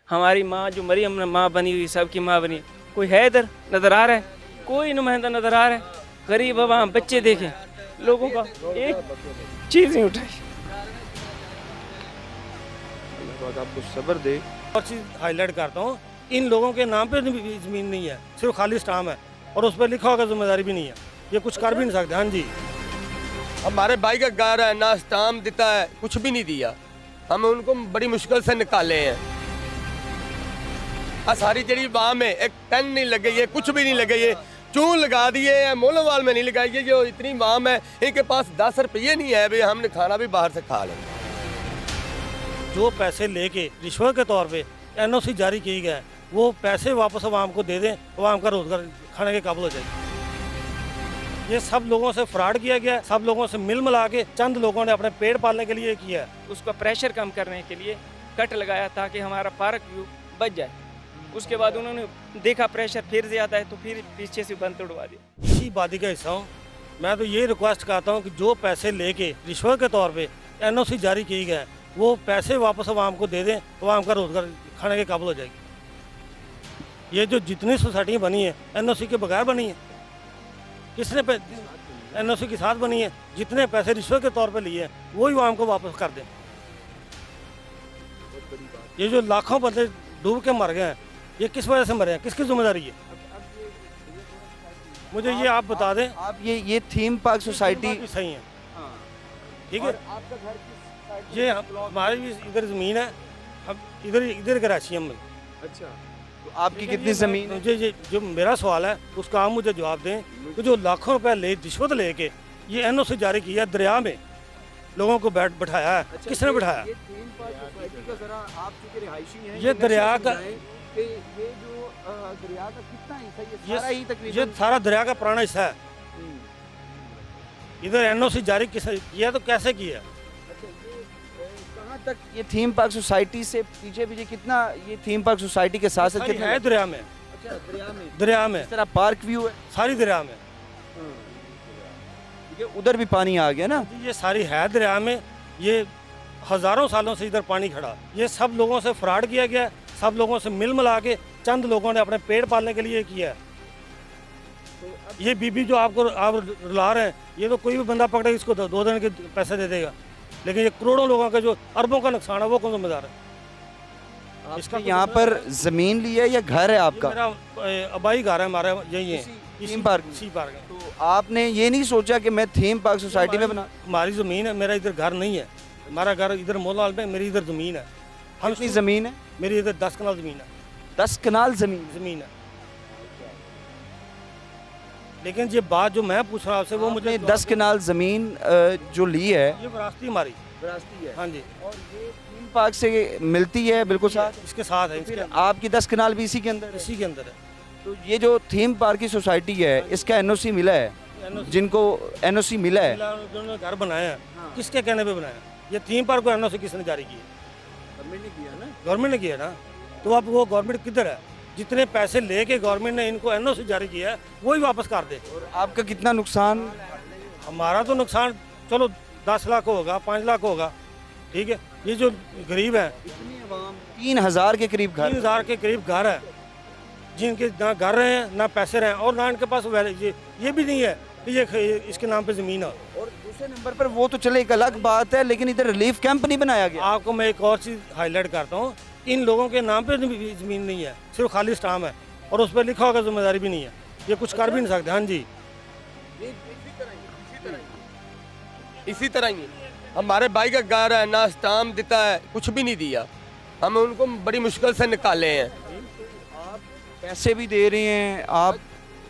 हमारी माँ जो मरियम माँ बनी हुई, सबकी माँ बनी, कोई है इधर नज़र आ रहा है? कोई नुमाइंदा नज़र आ रहा है? गरीब अब हम बच्चे देखें, लोगों का एक चीज़ नहीं उठाई। अल्लाह पाक आपको सब्र दे। और चीज़ हाईलाइट करता हूँ, इन लोगों के नाम पे भी ज़मीन नहीं है, सिर्फ खाली स्टाम्प है और उस पर लिखा होगा जिम्मेदारी भी नहीं है, ये कुछ कर भी नहीं सकते। हाँ जी, हमारे भाई का घर है ना, स्टाम्प देता है, कुछ भी नहीं दिया। हम उनको बड़ी मुश्किल से निकाले हैं। सारी जड़ी बाम है, एक पेन नहीं लगे, ये कुछ भी नहीं लगे, ये चून लगा दिए हैं, मोलोवाल में नहीं लगाई। ये जो इतनी बाम है, इनके पास 10 रुपये नहीं है, भाई हमने खाना भी बाहर से खा लें। जो पैसे लेके रिश्वत के तौर पे एनओसी जारी की गया है, वो पैसे वापस आवाम को दे दें, आवाम का रोजगार खाने के काबिल हो जाएगी। ये सब लोगों से फ्रॉड किया गया है, सब लोगों से मिल मिला के चंद लोगों ने अपने पेट पालने के लिए किया है। उसका प्रेशर कम करने के लिए कट लगाया ताकि हमारा पार्क व्यू बच जाए। उसके बाद उन्होंने देखा प्रेशर फिर ज़्यादा है तो फिर पीछे से बंद तोड़वा दिया। इसी वादी का हिस्सा हूँ मैं, तो ये रिक्वेस्ट करता हूँ कि जो पैसे लेके रिश्वत के तौर पे एनओसी जारी की गया है, वो पैसे वापस आवाम को दे दें, आवाम का रोजगार खाने के काबिल हो जाएगी। ये जो जितनी सोसाइटियाँ बनी है एनओसी के बगैर बनी है, किसने एनओसी के साथ बनी है, जितने पैसे रिश्वत के तौर पे लिए हैं वही आवाम को वापस कर दें। ये जो लाखों बंदे डूब के मर गए हैं, ये किस वजह से मरे हैं, किसकी जिम्मेदारी है? मुझे ये आप बता दें। आप ये थीम पार्क सोसाइटी सही है, ठीक है। ये हमारी भी इधर ज़मीन है, हम इधर के रहशी हम। अच्छा, तो आपकी कितनी ज़मीन है? मुझे ये जो मेरा सवाल है उसका आप मुझे जवाब दें कि जो लाखों रुपए ले रिश्वत लेके ये एनओसी जारी किया, दरिया में लोगों को बैठाया है, किसने बैठाया? ये दरिया का ये सारा दरिया का पुराना हिस्सा है। इधर एनओसी जारी किया तो कैसे किया? कहाँ तक ये थीम पार्क सोसाइटी से पीछे कितना ये थीम पार्क सोसाइटी के साथ साथ कितना है दरिया में? अच्छा, दरिया में इस तरह पार्क व्यू है सारी दरिया में। उधर भी पानी आ गया ना, ये सारी है दरिया में। ये हज़ारों सालों से इधर पानी खड़ा, ये सब लोगों से फ्रॉड किया गया, सब लोगों से मिल मिला के चंद लोगों ने अपने पेट पालने के लिए किया है। ये बीबी जो आप रुला रहे हैं, ये तो कोई भी बंदा पकड़े इसको 2 दिन के पैसे दे देगा, लेकिन ये करोड़ों लोगों का जो अरबों का नुकसान है वो कौन जिम्मेदार है? इसका यहाँ पर ज़मीन ली है या घर है आपका? मेरा आबाई घर है, हमारा यही है, थीम पार्क। इसी पार्क है। तो आपने ये नहीं सोचा कि मैं थीम पार्क सोसाइटी में बना? हमारी ज़मीन है, मेरा इधर घर नहीं है। हमारा घर इधर मोलाल में, मेरी इधर ज़मीन है। हम कितनी ज़मीन है? मेरी इधर 10 कनाल ज़मीन है। 10 कनाल ज़मीन है। लेकिन ये बात जो मैं पूछ रहा हूँ आपसे, वो मुझे 10 कनाल ज़मीन जो ली है, ये विरासती हमारी विरासती है। हाँ जी, और ये थीम पार्क से मिलती है बिल्कुल साथ, इसके साथ है, फिर आपकी 10 कनाल भी इसी के अंदर है? इसी के अंदर है। तो ये जो थीम पार्क की सोसाइटी है, इसका एनओसी मिला है? जिनको एनओसी मिला है, जिन्होंने घर बनाया है, किसके कहने पे बनाया? ये थीम पार्क को एनओसी किसने जारी की है? गवर्नमेंट ने किया ना। गवर्नमेंट ने किया ना। तो अब वो गवर्नमेंट किधर है? जितने पैसे लेके गवर्नमेंट ने इनको एनओसी जारी किया है वही वापस कर दे। और आपका कितना नुकसान? हमारा तो नुकसान चलो 10 लाख होगा, 5 लाख होगा, ठीक है। ये जो गरीब है, 3000 के करीब घर, 3000 के करीब घर है, जिनके ना घर रहे हैं ना पैसे रहे हैं, और ना इनके पास ये भी नहीं है कि ये इसके नाम पे ज़मीन है। और दूसरे नंबर पर वो तो चले एक अलग बात है, लेकिन इधर रिलीफ कैंप नहीं बनाया गया। आपको मैं एक और चीज़ हाईलाइट करता हूँ, इन लोगों के नाम पे ज़मीन नहीं है, सिर्फ खाली स्टाम्प है और उस पर लिखा होगा जिम्मेदारी भी नहीं है, ये कुछ कर भी नहीं सकते। हाँ जी, इसी तरह ही हमारे भाई का घर है ना, स्टाम्प देता है, कुछ भी नहीं दिया। हम उनको बड़ी मुश्किल से निकाले हैं। आप पैसे भी दे रहे हैं, आप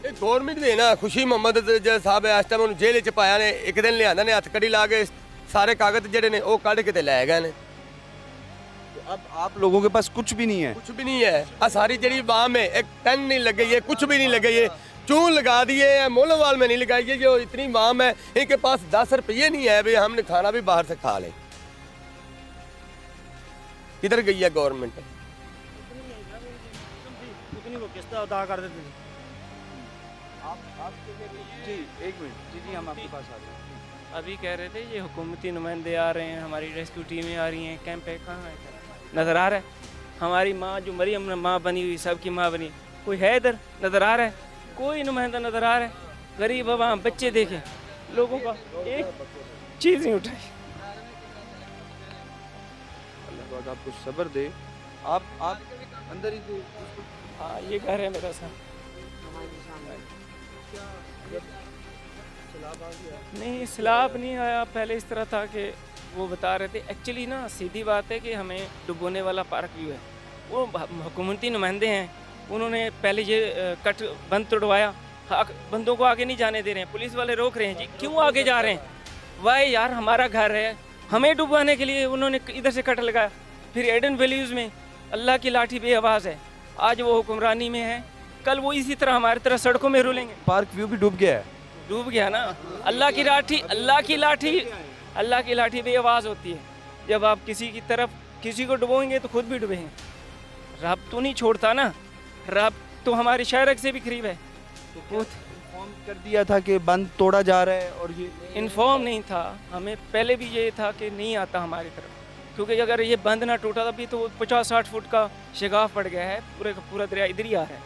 गवर्नमेंट ने ना, खुशी मोहम्मद जो साहब है, इस टाइम उन्होंने जेल च पाया ने, एक दिन लिया ने हथकड़ी ला के सारे कागज जेडे ने वो कढ़ के लै गए ने। तो अब आप लोगों के पास कुछ भी नहीं है? कुछ भी नहीं है। सारी जड़ी बाम है, एक पेन नहीं लगे, ये कुछ भी नहीं लगे, ये चून लगा दिए हैं, मोलोवाल में नहीं लगाई। ये जो इतनी बाम है, इनके पास 10 रुपये नहीं है, भाई हमने खाना भी बाहर से खा लें। किधर गई है गवर्नमेंट? किस्त अदा कर देते थे। जी एक मिनट जी, हम आपके पास आ रहे हैं। अभी कह रहे थे ये हुकूमती नुमाइंदे आ रहे हैं, हमारी रेस्क्यू टीमें आ रही हैं, कैंप है, कहाँ है? नज़र आ रहा है? हमारी माँ जो मरियम माँ बनी हुई, सबकी माँ बनी, कोई है इधर नज़र आ रहा है? कोई नुमाइंदा नज़र आ रहा है? गरीब आवाम बच्चे देखें, लोगों का एक चीज़ नहीं उठाई। अल्लाह पाक आपको सब्र दे। आप अंदर ही थे उसको- हाँ, ये घर है मेरा साथ। नहीं, सैलाब नहीं आया। पहले इस तरह था कि वो बता रहे थे, एक्चुअली ना सीधी बात है कि हमें डुबोने वाला पार्क व्यू है, वो हुकूमती नुमाइंदे हैं, उन्होंने पहले ये कट बंद तोड़वाया, बंदों को आगे नहीं जाने दे रहे हैं, पुलिस वाले रोक रहे हैं। जी क्यों आगे जा रहे हैं? वाह यार, हमारा घर है, हमें डुबवाने के लिए उन्होंने इधर से कट लगाया। फिर एडन वैल्यूज़ में अल्लाह की लाठी बेआवाज़ है, आज वो हुक्मरानी में है, कल वो इसी तरह हमारी तरह सड़कों में रुलेंगे। पार्क व्यू भी डूब गया है। डूब गया ना। अल्लाह की लाठी, अल्लाह की लाठी, अल्लाह की लाठी बेआवाज़ होती है। जब आप किसी की तरफ किसी को डुबोएंगे तो खुद भी डूबेंगे। रब तो नहीं छोड़ता ना, रब तो हमारे शायरक से भी करीब है। इन्फॉर्म कर दिया था कि बंद तोड़ा जा रहा है और ये इन्फॉर्म नहीं था हमें, पहले भी ये था कि नहीं आता हमारी तरफ, क्योंकि अगर ये बंद ना टूटा तभी तो 50-60 फुट का शिगाफ पड़ गया है, पूरे का पूरा दरिया इधर ही आ रहा है,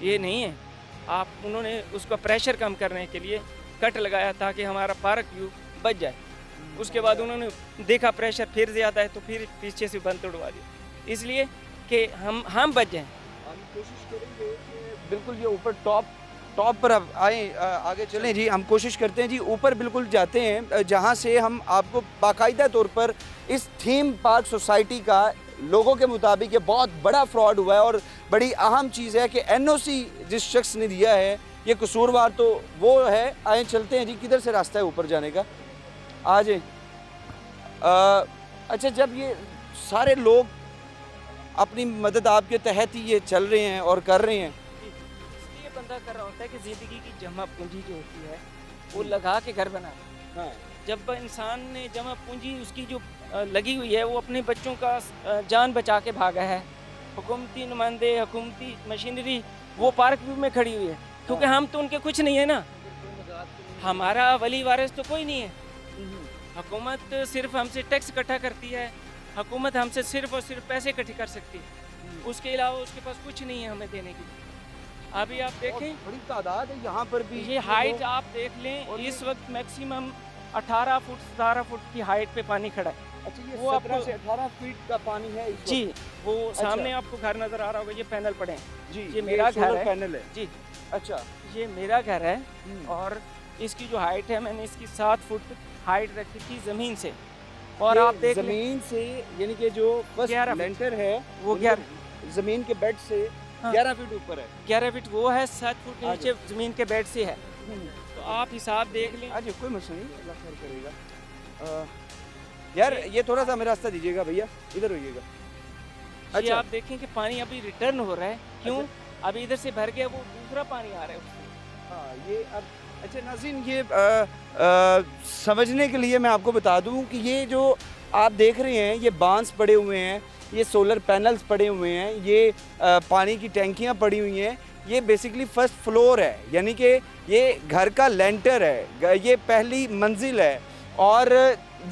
ये नहीं है। आप उन्होंने उसका प्रेशर कम करने के लिए कट लगाया ताकि हमारा पार्क व्यू बच जाए। उसके बाद उन्होंने देखा प्रेशर फिर ज़्यादा है तो फिर पीछे से बंद तोड़वा दिया, इसलिए कि हम बच जाएँ। हम कोशिश करेंगे कि बिल्कुल ये ऊपर टॉप पर अब आए, आगे चलें जी। हम कोशिश करते हैं जी, ऊपर बिल्कुल जाते हैं जहां से हम आपको बाकायदा तौर पर इस थीम पार्क सोसाइटी का लोगों के मुताबिक ये बहुत बड़ा फ्रॉड हुआ है और बड़ी अहम चीज़ है कि एनओसी जिस शख्स ने दिया है ये कसूरवार तो वो है। आए चलते हैं जी, किधर से रास्ता है ऊपर जाने का? आ जाए। अच्छा, जब ये सारे लोग अपनी मदद आपके तहत ही ये चल रहे हैं और कर रहे हैं, इसलिए बंदा कर रहा होता है कि ज़िंदगी की जमा पूंजी जो होती है वो लगा के घर बना। हाँ, जब इंसान ने जमा पूंजी उसकी जो लगी हुई है वो अपने बच्चों का जान बचा के भागा है। हुकूमती नुमाइंदे, हुकूमती मशीनरी वो पार्क व्यू में खड़ी हुई है, क्योंकि हम तो उनके कुछ नहीं है ना, हमारा वली वारिस तो कोई नहीं है। हुकूमत सिर्फ हमसे टैक्स इकट्ठा करती है, हुकूमत हमसे सिर्फ और सिर्फ पैसे इकट्ठे कर सकती है, उसके अलावा उसके पास कुछ नहीं है हमें देने के लिए। अभी आप देखें बड़ी तादाद है यहाँ पर भी। ये हाइट आप देख लें, इस वक्त मैक्सिमम 18 फुट 17 फुट की हाइट पे पानी खड़ा है। अच्छा, ये वो 17 आपको- से 18 फीट का पानी है इस जी, वक्त? वो सामने आपको घर नज़र आ रहा होगा, ये पैनल पड़े हैं। जी, ये मेरा घर सोलर है। पैनल है। जी, अच्छा, ये मेरा घर है हम्म। और इसकी जो हाइट है मैंने इसकी 7 फुट हाइट रखी थी ज़मीन से, और ये आप देख लें जमीन से, यानी कि जो फर्स्ट 11 फीट। लेंटर है वो यानी 11 कि जमीन के बेड से हाँ। 11 फीट ऊपर है। 11 फीट वो है, 7 फुट हाँ नीचे ज़मीन के बेड से है। तो आप हिसाब देख लें। आज कोई मसला नहीं, अल्लाह खैर करेगा। यार ये थोड़ा सा हमें रास्ता दीजिएगा भैया, इधर होइएगा। ये अच्छा। आप देखें कि पानी अभी रिटर्न हो रहा है, क्यों? अभी इधर से भर गया, वो दूसरा पानी आ रहा है उससे। हाँ, ये अब अच्छा नाज़रीन, ये समझने के लिए मैं आपको बता दूं कि ये जो आप देख रहे हैं ये बांस पड़े हुए हैं, ये सोलर पैनल्स पड़े हुए हैं, ये पानी की टैंकियां पड़ी हुई हैं, ये बेसिकली फर्स्ट फ्लोर है, यानी कि ये घर का लेंटर है, ये पहली मंजिल है। और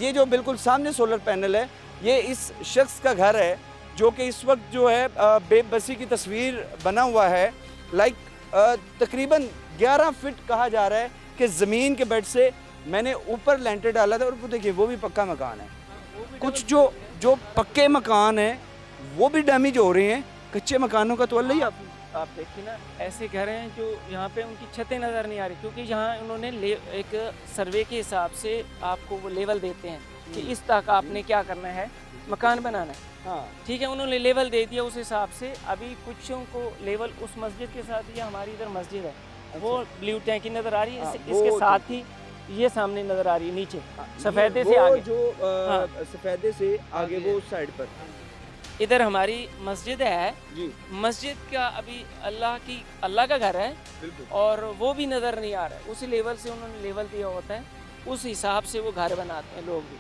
ये जो बिल्कुल सामने सोलर पैनल है ये इस शख्स का घर है जो कि इस वक्त जो है बेबसी की तस्वीर बना हुआ है। लाइक तकरीबन 11 फीट कहा जा रहा है कि ज़मीन के बेड से मैंने ऊपर लेंटर डाला था। और वो देखिए वो भी पक्का मकान है, कुछ जो पक्के मकान हैं वो भी डैमेज हो रहे हैं। कच्चे मकानों का तो अल्लाह ही आप देखिए ना, ऐसे घर हैं जो यहाँ पे उनकी छतें नज़र नहीं आ रही, क्योंकि यहाँ उन्होंने एक सर्वे के हिसाब से आपको वो लेवल देते हैं कि इस तक आपने क्या करना है, मकान बनाना है। हाँ, ठीक है, उन्होंने लेवल दे दिया उस हिसाब से। अभी कुछों को लेवल उस मस्जिद के साथ, ये हमारी इधर मस्जिद है, वो ब्लू टैंकी नज़र आ रही है, हाँ, इसके वो साथ ही ये सामने नज़र आ रही है नीचे सफ़ेदे वो से आगे। जो हाँ। सफेदे से आगे वो उस साइड पर इधर हमारी मस्जिद है। जी मस्जिद का अभी अल्लाह का घर है बिल्कुल। और वो भी नज़र नहीं आ रहा है, उसी लेवल से उन्होंने लेवल दिया होता है, उस हिसाब से वो घर बनाते हैं लोग भी।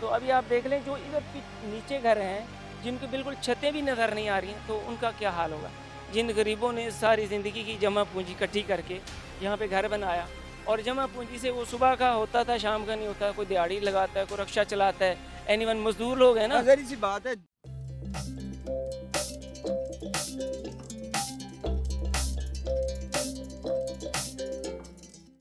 तो अभी आप देख लें जो इधर नीचे घर हैं जिनकी बिल्कुल छतें भी नज़र नहीं आ रही हैं, तो उनका क्या हाल होगा। जिन गरीबों ने सारी ज़िंदगी की जमा पूंजी इकट्ठी करके यहाँ पे घर बनाया, और जमा पूंजी से वो सुबह का होता था, शाम का नहीं होता, कोई दिहाड़ी लगाता है, कोई रक्षा चलाता है, एनीवन मजदूर लोग हैं ना। ज़ाहिर सी बात है,